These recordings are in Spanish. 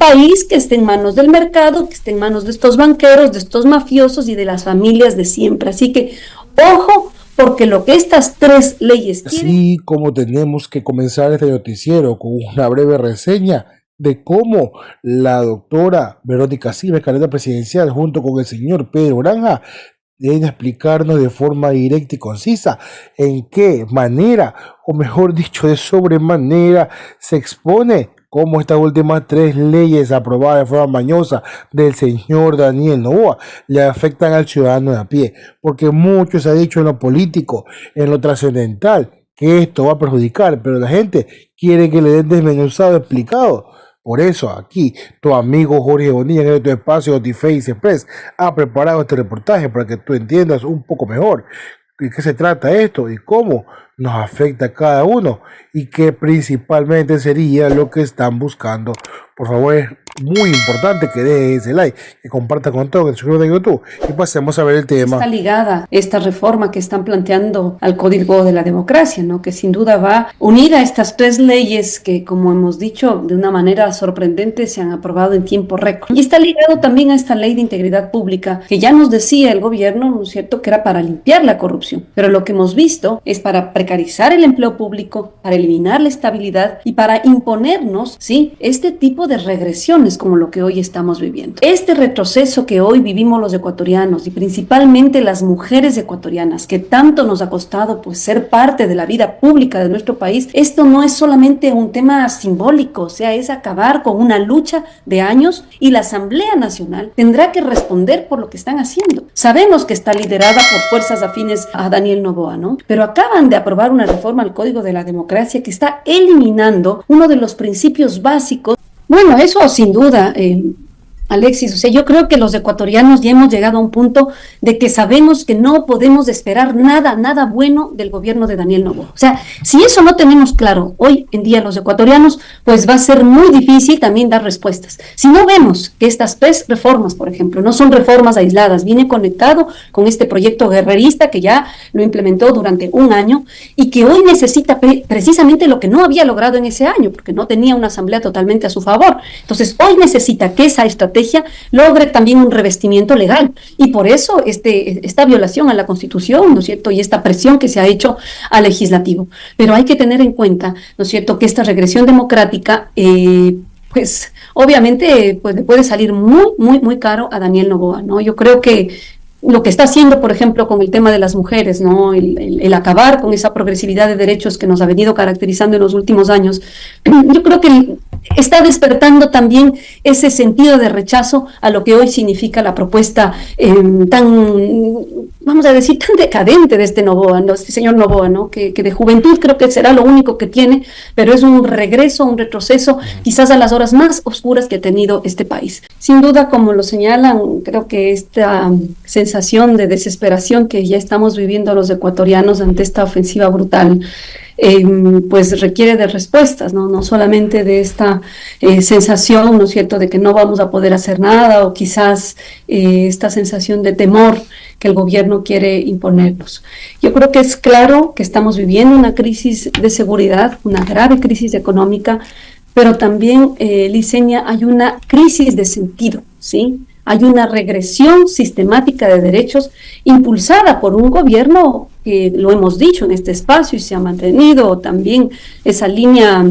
país que esté en manos del mercado, que esté en manos de estos banqueros, de estos mafiosos y de las familias de siempre. Así que, ojo, porque lo que estas tres leyes quieren... Así como tenemos que comenzar este noticiero con una breve reseña de cómo la doctora Verónica Silva, candidata presidencial, junto con el señor Pedro Granja, deben explicarnos de forma directa y concisa en qué manera, o mejor dicho, de sobremanera, se expone cómo estas últimas tres leyes aprobadas de forma mañosa del señor Daniel Noboa le afectan al ciudadano de a pie, porque mucho se ha dicho en lo político, en lo trascendental, que esto va a perjudicar, pero la gente quiere que le den desmenuzado, explicado. Por eso aquí tu amigo Jorge Bonilla en tu espacio Notiface Express ha preparado este reportaje para que tú entiendas un poco mejor de qué se trata esto y cómo nos afecta a cada uno y qué principalmente sería lo que están buscando. Por favor, es muy importante que dejes ese like, que compartas con todo en su canal de YouTube y pasemos a ver el tema. Está ligada esta reforma que están planteando al Código de la Democracia, ¿no? Que sin duda va unida a estas tres leyes que, como hemos dicho, de una manera sorprendente se han aprobado en tiempo récord. Y está ligado también a esta ley de integridad pública que ya nos decía el gobierno, ¿no es cierto?, que era para limpiar la corrupción. Pero lo que hemos visto es para precarizar el empleo público, para eliminar la estabilidad y para imponernos, ¿sí?, este tipo de regresiones como lo que hoy estamos viviendo. Este retroceso que hoy vivimos los ecuatorianos y principalmente las mujeres ecuatorianas, que tanto nos ha costado pues ser parte de la vida pública de nuestro país, esto no es solamente un tema simbólico, o sea, es acabar con una lucha de años y la Asamblea Nacional tendrá que responder por lo que están haciendo. Sabemos que está liderada por fuerzas afines a Daniel Noboa, ¿no? Pero acaban de aprobar una reforma al Código de la Democracia que está eliminando uno de los principios básicos. Bueno, eso sin duda, Alexis, o sea, yo creo que los ecuatorianos ya hemos llegado a un punto de que sabemos que no podemos esperar nada bueno del gobierno de Daniel Noboa. O sea, si eso no tenemos claro hoy en día los ecuatorianos, pues va a ser muy difícil también dar respuestas. Si no vemos que estas tres reformas, por ejemplo, no son reformas aisladas, viene conectado con este proyecto guerrerista que ya lo implementó durante un año y que hoy necesita precisamente lo que no había logrado en ese año, porque no tenía una asamblea totalmente a su favor. Entonces, hoy necesita que esa estrategia logre también un revestimiento legal y por eso esta violación a la Constitución, ¿no es cierto?, y esta presión que se ha hecho al legislativo. Pero hay que tener en cuenta, ¿no es cierto?, que esta regresión democrática pues obviamente pues le puede salir muy caro a Daniel Noboa, ¿no? Yo creo que lo que está haciendo, por ejemplo, con el tema de las mujeres, ¿no?, el acabar con esa progresividad de derechos que nos ha venido caracterizando en los últimos años, yo creo que está despertando también ese sentido de rechazo a lo que hoy significa la propuesta vamos a decir, tan decadente de este Noboa, ¿no?, este señor Noboa, ¿no?, que de juventud creo que será lo único que tiene, pero es un regreso, un retroceso, quizás a las horas más oscuras que ha tenido este país. Sin duda, como lo señalan, creo que esta sensación de desesperación que ya estamos viviendo los ecuatorianos ante esta ofensiva brutal, pues requiere de respuestas, no solamente de esta sensación, ¿no es cierto?, de que no vamos a poder hacer nada, o quizás esta sensación de temor que el gobierno quiere imponernos. Yo creo que es claro que estamos viviendo una crisis de seguridad, una grave crisis económica, pero también, Licenia, hay una crisis de sentido, ¿sí? Hay una regresión sistemática de derechos impulsada por un gobierno que lo hemos dicho en este espacio y se ha mantenido también esa línea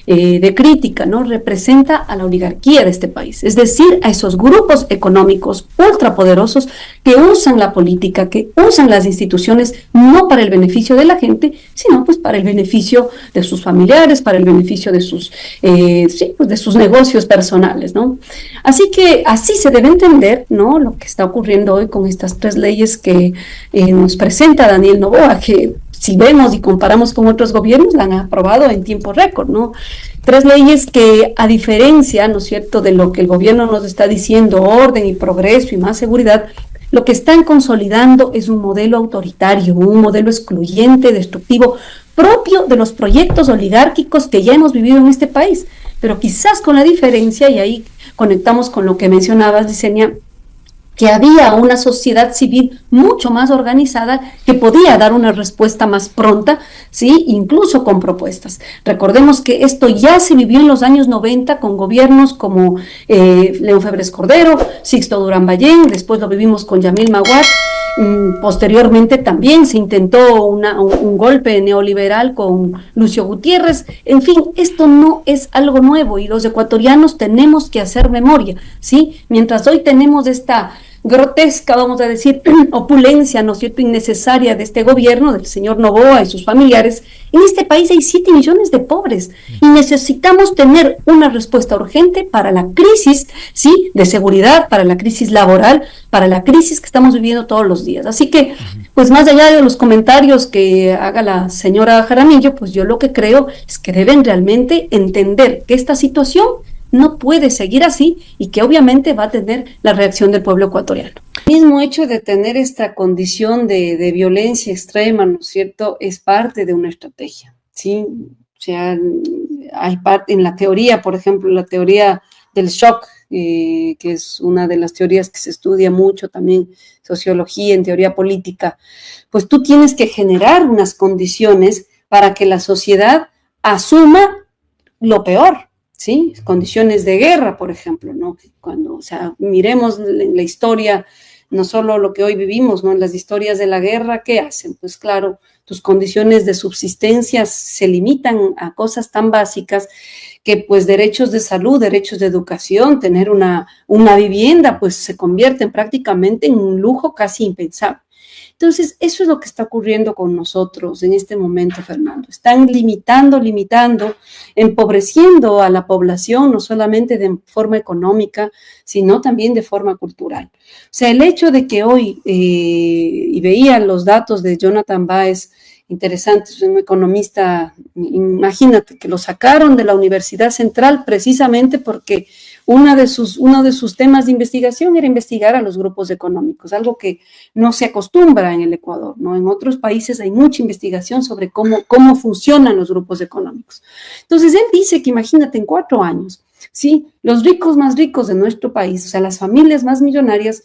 de crítica, ¿no? Representa a la oligarquía de este país, es decir, a esos grupos económicos ultrapoderosos que usan la política, que usan las instituciones no para el beneficio de la gente, sino pues para el beneficio de sus familiares, para el beneficio de sus, pues de sus negocios personales, ¿no? Así que así se debe entender, ¿no?, lo que está ocurriendo hoy con estas tres leyes que nos presenta Daniel Noboa, que si vemos y comparamos con otros gobiernos, la han aprobado en tiempo récord, ¿no? Tres leyes que, a diferencia, ¿no es cierto?, de lo que el gobierno nos está diciendo, orden y progreso y más seguridad, lo que están consolidando es un modelo autoritario, un modelo excluyente, destructivo, propio de los proyectos oligárquicos que ya hemos vivido en este país, pero quizás con la diferencia, y ahí conectamos con lo que mencionabas, Licenia, que había una sociedad civil mucho más organizada que podía dar una respuesta más pronta, ¿sí? Incluso con propuestas. Recordemos que esto ya se vivió en los años 90 con gobiernos como León Febres Cordero, Sixto Durán Ballén, después lo vivimos con Yamil Maguad. Posteriormente también se intentó un golpe neoliberal con Lucio Gutiérrez. En fin, esto no es algo nuevo y los ecuatorianos tenemos que hacer memoria, ¿sí? Mientras hoy tenemos esta grotesca, vamos a decir, opulencia, ¿no es cierto?, innecesaria de este gobierno, del señor Noboa y sus familiares, en este país hay 7 millones de pobres y necesitamos tener una respuesta urgente para la crisis, ¿sí?, de seguridad, para la crisis laboral, para la crisis que estamos viviendo todos los días. Así que, pues más allá de los comentarios que haga la señora Jaramillo, pues yo lo que creo es que deben realmente entender que esta situación no puede seguir así y que obviamente va a tener la reacción del pueblo ecuatoriano. El mismo hecho de tener esta condición de violencia extrema, ¿no es cierto?, es parte de una estrategia, ¿sí? O sea, hay parte en la teoría, por ejemplo, la teoría del shock, que es una de las teorías que se estudia mucho también, sociología, en teoría política, pues tú tienes que generar unas condiciones para que la sociedad asuma lo peor. ¿Sí? Condiciones de guerra, por ejemplo, ¿no? Cuando, o sea, miremos la historia, no solo lo que hoy vivimos, ¿no? En las historias de la guerra, ¿qué hacen? Pues claro, tus condiciones de subsistencia se limitan a cosas tan básicas que pues derechos de salud, derechos de educación, tener una vivienda, pues se convierten prácticamente en un lujo casi impensable. Entonces, eso es lo que está ocurriendo con nosotros en este momento, Fernando. Están limitando, empobreciendo a la población, no solamente de forma económica, sino también de forma cultural. O sea, el hecho de que hoy, y veía los datos de Jonathan Báez, interesante, es un economista, imagínate, que lo sacaron de la Universidad Central precisamente porque uno de sus temas de investigación era investigar a los grupos económicos, algo que no se acostumbra en el Ecuador, ¿no? En otros países hay mucha investigación sobre cómo funcionan los grupos económicos. Entonces, él dice que imagínate, en 4 años, ¿sí?, los ricos más ricos de nuestro país, o sea, las familias más millonarias,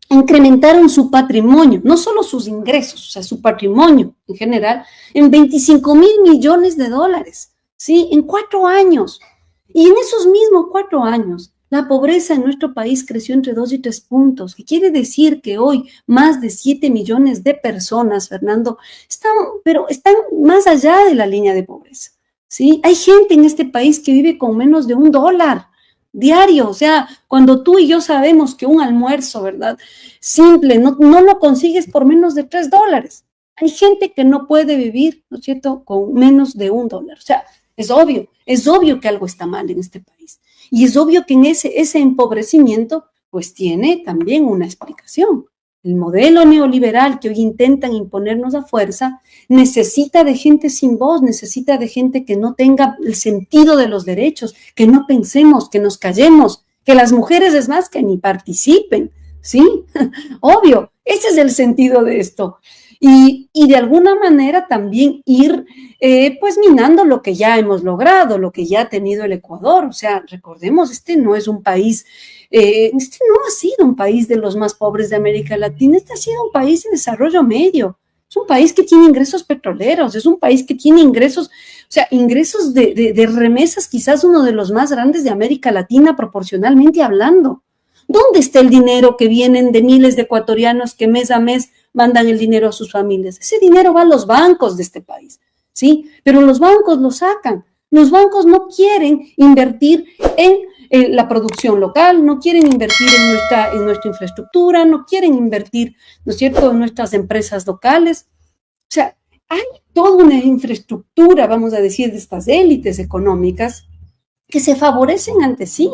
incrementaron su patrimonio, no solo sus ingresos, o sea, su patrimonio en general, en 25,000 millones de dólares, ¿sí?, en 4 años. Y en esos mismos 4 años, la pobreza en nuestro país creció entre 2 y 3 puntos, que quiere decir que hoy más de 7 millones de personas, Fernando, están más allá de la línea de pobreza, ¿sí? Hay gente en este país que vive con menos de $1 diario, o sea, cuando tú y yo sabemos que un almuerzo, ¿verdad?, simple, no lo consigues por menos de $3. Hay gente que no puede vivir, ¿no es cierto?, con menos de $1. O sea, es obvio que algo está mal en este país. Y es obvio que en ese empobrecimiento, pues tiene también una explicación. El modelo neoliberal que hoy intentan imponernos a fuerza necesita de gente sin voz, necesita de gente que no tenga el sentido de los derechos, que no pensemos, que nos callemos, que las mujeres, es más, que ni participen, ¿sí? Obvio, ese es el sentido de esto. Y de alguna manera también ir pues minando lo que ya hemos logrado, lo que ya ha tenido el Ecuador. O sea, recordemos, este no es un país, este no ha sido un país de los más pobres de América Latina, este ha sido un país de desarrollo medio, es un país que tiene ingresos petroleros, es un país que tiene ingresos, o sea, ingresos de remesas, quizás uno de los más grandes de América Latina proporcionalmente hablando. ¿Dónde está el dinero que vienen de miles de ecuatorianos que mes a mes mandan el dinero a sus familias? Ese dinero va a los bancos de este país, ¿sí? Pero los bancos lo sacan. Los bancos no quieren invertir en la producción local, no quieren invertir en nuestra infraestructura, no quieren invertir, ¿no es cierto?, en nuestras empresas locales. O sea, hay toda una infraestructura, vamos a decir, de estas élites económicas que se favorecen ante sí.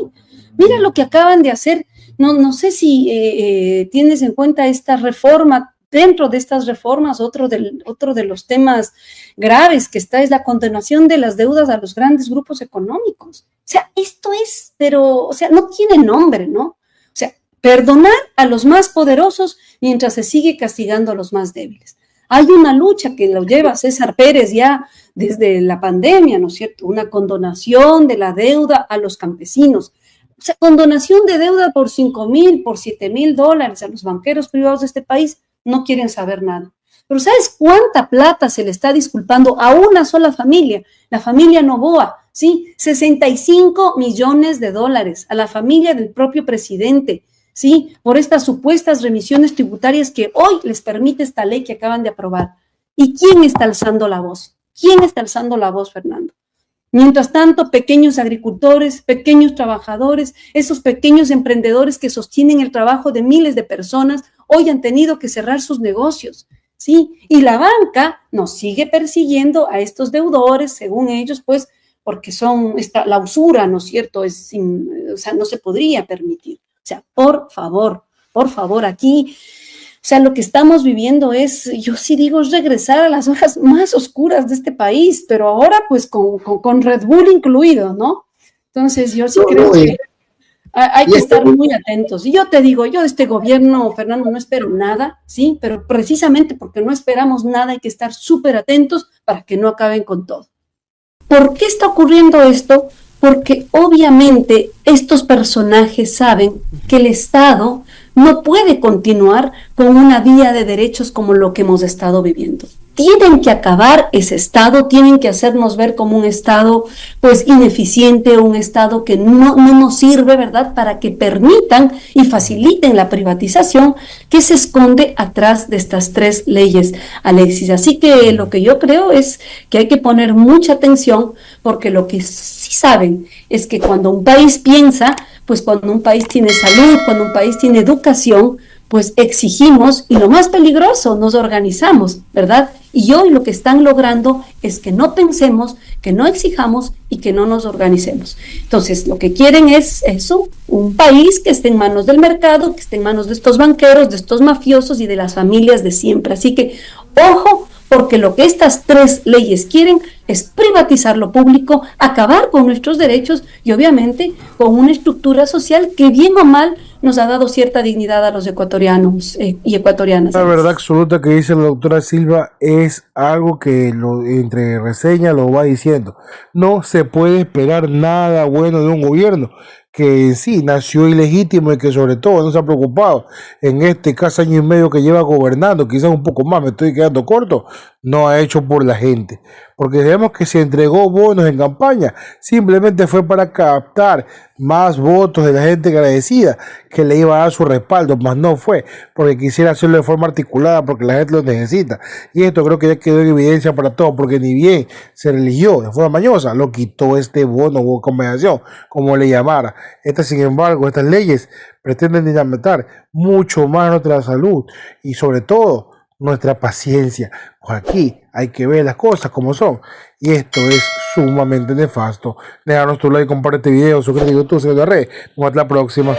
Mira lo que acaban de hacer. No sé si tienes en cuenta esta reforma. Dentro de estas reformas, otro de los temas graves que está es la condonación de las deudas a los grandes grupos económicos. O sea, esto es, pero, o sea, no tiene nombre, ¿no? O sea, perdonar a los más poderosos mientras se sigue castigando a los más débiles. Hay una lucha que lo lleva César Pérez ya desde la pandemia, ¿no es cierto? Una condonación de la deuda a los campesinos. O sea, condonación de deuda por 5,000, por 7,000 dólares a los banqueros privados de este país, no quieren saber nada. Pero ¿sabes cuánta plata se le está disculpando a una sola familia? La familia Noboa, ¿sí? 65 millones de dólares a la familia del propio presidente, ¿sí? Por estas supuestas remisiones tributarias que hoy les permite esta ley que acaban de aprobar. ¿Y quién está alzando la voz? ¿Quién está alzando la voz, Fernando? Mientras tanto, pequeños agricultores, pequeños trabajadores, esos pequeños emprendedores que sostienen el trabajo de miles de personas, hoy han tenido que cerrar sus negocios, ¿sí? Y la banca nos sigue persiguiendo a estos deudores, según ellos, pues, porque la usura, ¿no es cierto? O sea, no se podría permitir. O sea, por favor, aquí... O sea, lo que estamos viviendo es, yo sí digo, es regresar a las horas más oscuras de este país, pero ahora pues con Red Bull incluido, ¿no? Entonces yo sí creo que hay que estar muy atentos. Y yo te digo, yo de este gobierno, Fernando, no espero nada, ¿sí? Pero precisamente porque no esperamos nada hay que estar súper atentos para que no acaben con todo. ¿Por qué está ocurriendo esto? Porque obviamente estos personajes saben que el Estado no puede continuar con una vía de derechos como lo que hemos estado viviendo. Tienen que acabar ese Estado, tienen que hacernos ver como un Estado pues ineficiente, un Estado que no nos sirve, ¿verdad?, para que permitan y faciliten la privatización que se esconde atrás de estas 3 leyes, Alexis. Así que lo que yo creo es que hay que poner mucha atención, porque lo que sí saben es que cuando un país piensa, pues cuando un país tiene salud, cuando un país tiene educación, pues exigimos, y lo más peligroso, nos organizamos, ¿verdad? Y hoy lo que están logrando es que no pensemos, que no exijamos y que no nos organicemos. Entonces, lo que quieren es eso, un país que esté en manos del mercado, que esté en manos de estos banqueros, de estos mafiosos y de las familias de siempre. Así que, ojo, porque lo que estas 3 leyes quieren es privatizar lo público, acabar con nuestros derechos y obviamente con una estructura social que bien o mal nos ha dado cierta dignidad a los ecuatorianos y ecuatorianas. La verdad absoluta que dice la doctora Silva es algo que entre reseña lo va diciendo. No se puede esperar nada bueno de un gobierno que en sí nació ilegítimo y que sobre todo no se ha preocupado en este casi año y medio que lleva gobernando, quizás un poco más, me estoy quedando corto, no ha hecho por la gente. Porque sabemos que se entregó bonos en campaña, simplemente fue para captar más votos de la gente agradecida que le iba a dar su respaldo, más no fue porque quisiera hacerlo de forma articulada, porque la gente lo necesita. Y esto creo que ya quedó en evidencia para todos, porque ni bien se religió de forma mañosa, lo quitó este bono o compensación, como le llamara. Sin embargo, estas leyes pretenden dinamitar mucho más nuestra salud y sobre todo nuestra paciencia. Pues aquí hay que ver las cosas como son. Y esto es sumamente nefasto. Déjanos tu like, comparte este video, suscríbete a YouTube, síguenos en la red. Hasta la próxima.